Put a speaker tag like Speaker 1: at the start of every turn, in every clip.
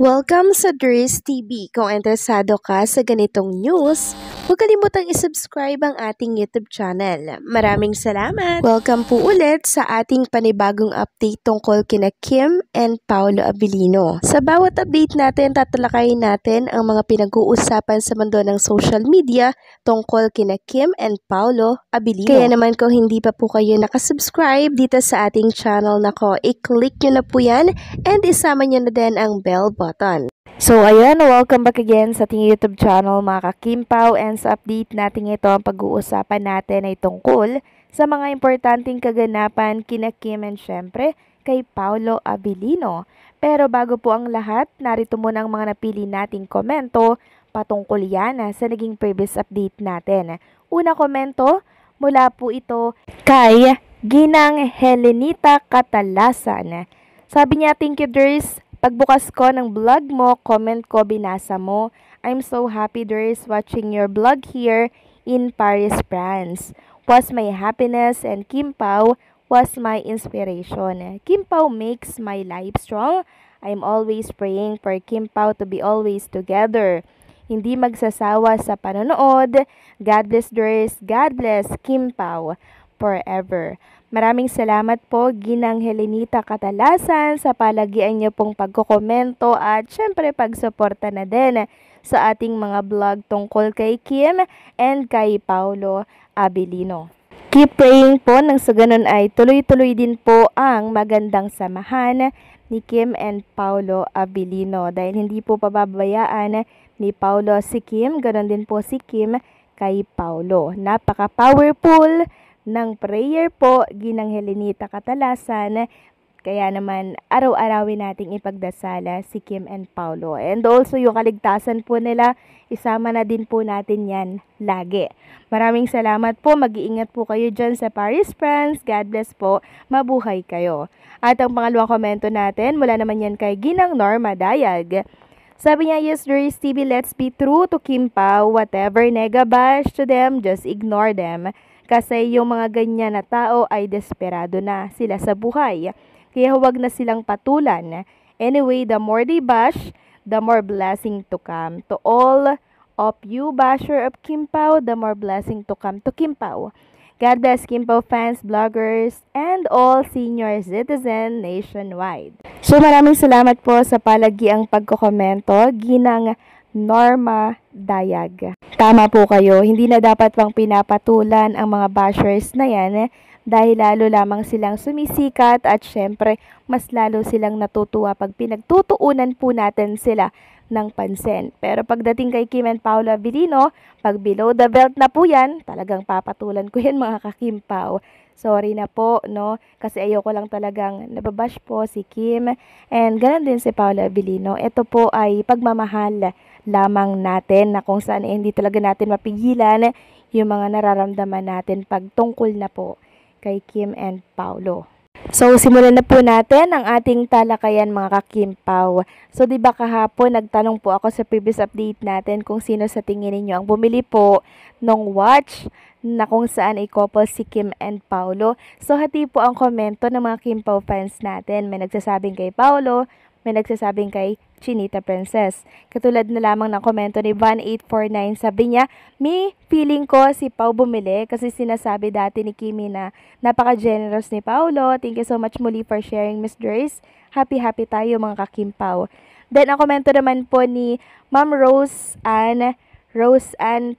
Speaker 1: Welcome sa Dries TV. Kung interesado ka sa ganitong news, huwag kalimutang isubscribe ang ating YouTube channel. Maraming salamat! Welcome po ulit sa ating panibagong update tungkol kina Kim and Paolo Abilino. Sa bawat update natin, tatalakayin natin ang mga pinag-uusapan sa mundo ng social media tungkol kina Kim and Paolo Abilino. Kaya naman kung hindi pa po kayo nakasubscribe dito sa ating channel nako, i-click nyo na po yan and isama nyo na din ang bell button. So ayan, welcome back again sa ating YouTube channel mga kakimpaw, and sa update natin ito, ang pag-uusapan natin ay tungkol sa mga importanteng kaganapan kina Kim and syempre kay Paolo Abilino. Pero bago po ang lahat, narito muna ang mga napili nating komento patungkol yan sa naging previous update natin. Una komento, mula po ito kay Ginang Helenita Catalasan. Sabi niya, thank you Dries. Pagbukas ko ng vlog mo, comment ko, binasa mo. I'm so happy Dries watching your vlog here in Paris, France. Was my happiness and Kim Pao was my inspiration. Kim Pao makes my life strong. I'm always praying for Kim Pao to be always together. Hindi magsasawa sa panonood. God bless Dries. God bless Kim Pao forever. Maraming salamat po Ginang Helenita Catalasan sa palagian niyo pong pagkokomento at syempre pagsuporta na din sa ating mga vlog tungkol kay Kim and kay Paolo Abilino. Keep praying po nang sa ganun ay tuloy-tuloy din po ang magandang samahan ni Kim and Paolo Abilino dahil hindi po pababayaan ni Paolo si Kim, ganun din po si Kim kay Paolo. Napaka-powerful ng prayer po, Ginang Helenita Catalasan. Kaya naman, araw-arawin nating ipagdasala si Kim and Paolo. And also, yung kaligtasan po nila, isama na din po natin yan lagi. Maraming salamat po. Mag-iingat po kayo dyan sa Paris, France. God bless po. Mabuhay kayo. At ang pangalawang komento natin, mula naman yan kay Ginang Norma Dayag. Sabi niya, yes, Dries TV, let's be true to Kim Pao. Whatever nega-bash to them, just ignore them. Kasi yung mga ganyan na tao ay desperado na sila sa buhay. Kaya huwag na silang patulan. Anyway, the more they bash, the more blessing to come. To all of you basher of Kim Pao, the more blessing to come to Kim Pao. God bless Kim Pao fans, bloggers, and all senior citizen nationwide. So maraming salamat po sa palagiang pagkokomento, Ginang Norma Dayag. Tama po kayo, hindi na dapat pang pinapatulan ang mga bashers na yan dahil lalo lamang silang sumisikat at syempre mas lalo silang natutuwa pag pinagtutuunan po natin sila ng pansin. Pero pagdating kay Kim and Paolo Abilino, pag below the belt na po yan, talagang papatulan ko yan mga kakimpaw. Sorry na po, no? Kasi ayoko lang talagang nababash po si Kim. And ganun din si Paolo Abilino. Ito po ay pagmamahal lamang natin na kung saan hindi talaga natin mapigilan yung mga nararamdaman natin pag tungkol na po kay Kim and Paolo. So, simulan na po natin ang ating talakayan mga kakimpaw. So, di ba kahapon nagtanong po ako sa previous update natin kung sino sa tingin ninyo ang bumili po ng watch na kung saan ay couple si Kim and Paolo. So, hati po ang komento ng mga Kimpaw fans natin. May nagsasabing kay Paolo, may nagsasabing kay Chinita Princess. Katulad na lamang ng komento ni Van849, sabi niya, may feeling ko si Pao bumili kasi sinasabi dati ni Kimi na napaka-generous ni Paolo. Thank you so much muli for sharing, Miss Dries. Happy tayo mga kakimpaw. Then ang komento naman po ni Ma'am Rose Ann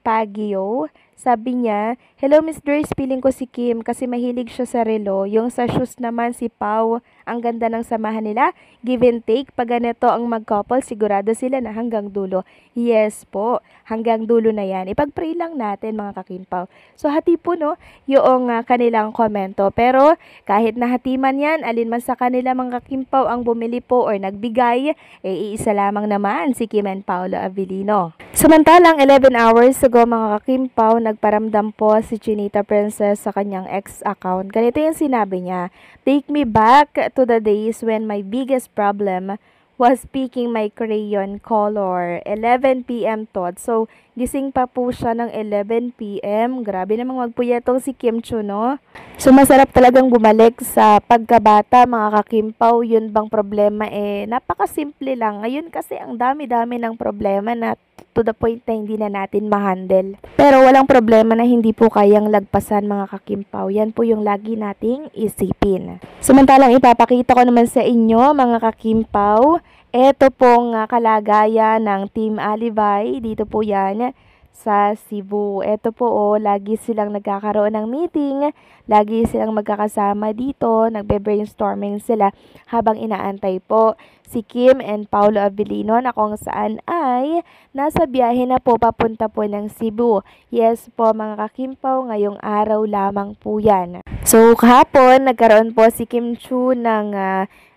Speaker 1: Pagio. Sabi niya, hello Miss Dries, feeling ko si Kim kasi mahilig siya sa relo. Yung sa shoes naman si Pao, ang ganda ng samahan nila. Give and take, pag ganito ang mag-couple, sigurado sila na hanggang dulo. Yes po, hanggang dulo na yan. Ipag-pray lang natin mga kakimpaw. So hati po no, yung kanilang komento. Pero kahit nahati man yan, alin man sa kanila mga kakimpaw ang bumili po or nagbigay, iisa lamang naman si Kim and Paolo Abilino. Samantalang 11 hours ago mga kakimpaw, nagparamdam po si Chinita Princess sa kanyang ex-account. Ganito yung sinabi niya, take me back to the days when my biggest problem was picking my crayon color. 11 p.m. thought. So, gising pa po siya ng 11 p.m. Grabe namang magpuya tong si Kim Chu, no? So, masarap talagang bumalik sa pagkabata, mga kakimpaw. Yun bang problema? Napakasimple lang. Ngayon kasi ang dami-dami ng problema na to the point na hindi na natin ma-handle. Pero walang problema na hindi po kayang lagpasan, mga kakimpaw. Yan po yung lagi nating isipin. Samantalang ipapakita ko naman sa inyo, mga kakimpaw, eto pong kalagayan ng Team Alibay. Dito po yan sa Cebu. Eto po, lagi silang nagkakaroon ng meeting, lagi silang magkakasama dito, nagbe-brainstorming sila habang inaantay po si Kim and Paulo Abilino na kung saan ay nasa biyahe na po papunta po ng Cebu. Yes po, mga kakimpaw, ngayong araw lamang po yan. So kahapon, nagkaroon po si Kim Chu ng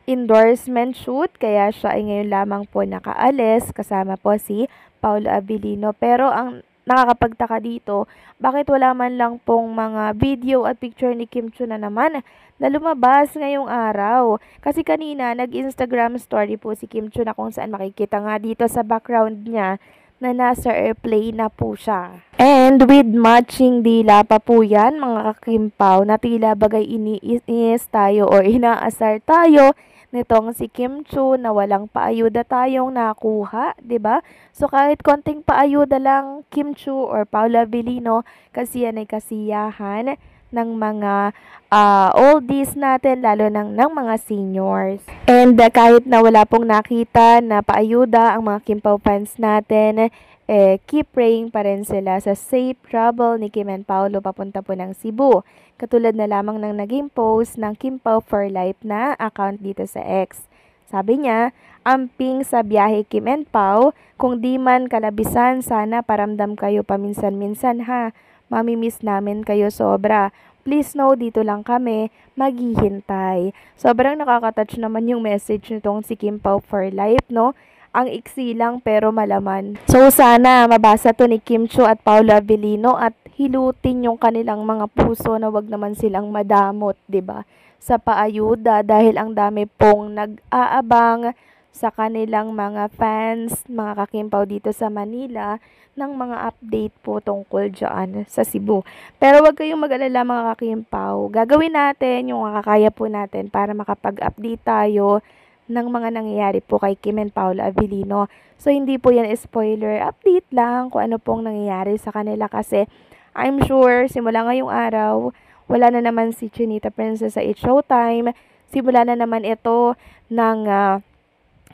Speaker 1: endorsement shoot, kaya siya ay ngayon lamang po nakaalis kasama po si Paulo Abilino. Pero ang nakakapagtaka dito, bakit wala man lang pong mga video at picture ni Kim Chu na naman na lumabas ngayong araw? Kasi kanina, nag-Instagram story po si Kim Chu na kung saan makikita nga dito sa background niya na nasa airplane na po siya. And with matching dila pa po yan, mga kakimpaw, na tila bagay iniis tayo o inaasar tayo nitong si Kim Chu na walang paayuda tayong nakuha, 'di ba? So kahit konting paayuda lang, Kim Chu or Paula Abilino, kasi yan ay kasiyahan ng mga oldies natin, lalo ng mga seniors. And kahit na wala pong nakita na paayuda ang mga Kimpaw fans natin, keep praying pa rin sila sa safe travel ni Kim and Paulo papunta po ng Cebu. Katulad na lamang ng naging post ng Kimpaw for Life na account dito sa X. Sabi niya, amping sa biyahe Kim and Pao, kung di man kalabisan, sana paramdam kayo paminsan-minsan ha. Mamimiss namin kayo sobra. Please know, dito lang kami, maghihintay. Sobrang nakaka-touch naman yung message nitong si Kimpaw for Life, no? Ang iksi lang pero malaman. So sana mabasa to ni Kim Chu at Paula Abilino at hilutin yung kanilang mga puso na wag naman silang madamot, 'di ba? Sa paayuda dahil ang dami pong nag-aabang sa kanilang mga fans, mga kakimpaw dito sa Manila ng mga update po tungkol dyan sa Cebu. Pero wag kayong mag-alala, mga kakimpaw. Gagawin natin yung makakaya po natin para makapag-update tayo ng mga nangyayari po kay Kim and Paula Abilino. So, hindi po yan spoiler update lang kung ano pong nangyayari sa kanila kasi I'm sure simula ngayong araw, wala na naman si Chinita Princess sa It's Showtime. Simula na naman ito ng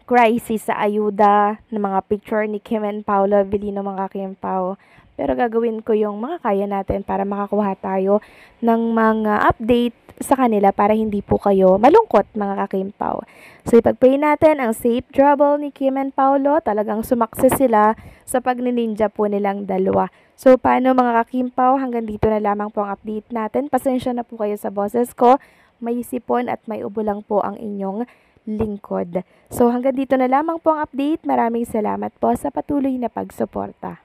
Speaker 1: crisis sa ayuda ng mga picture ni Kim and Paula Abilino, mga Kimpaw. Pero gagawin ko yung makakaya natin para makakuha tayo ng mga update sa kanila para hindi po kayo malungkot, mga kakimpaw. So ipag-pray natin ang safe travel ni Kim and Paulo. Talagang sumakses sila sa pagnininja po nilang dalawa. So paano, mga kakimpaw, hanggang dito na lamang po ang update natin. Pasensya na po kayo sa boses ko. May sipon at may ubo lang po ang inyong lingkod. So hanggang dito na lamang po ang update. Maraming salamat po sa patuloy na pagsuporta.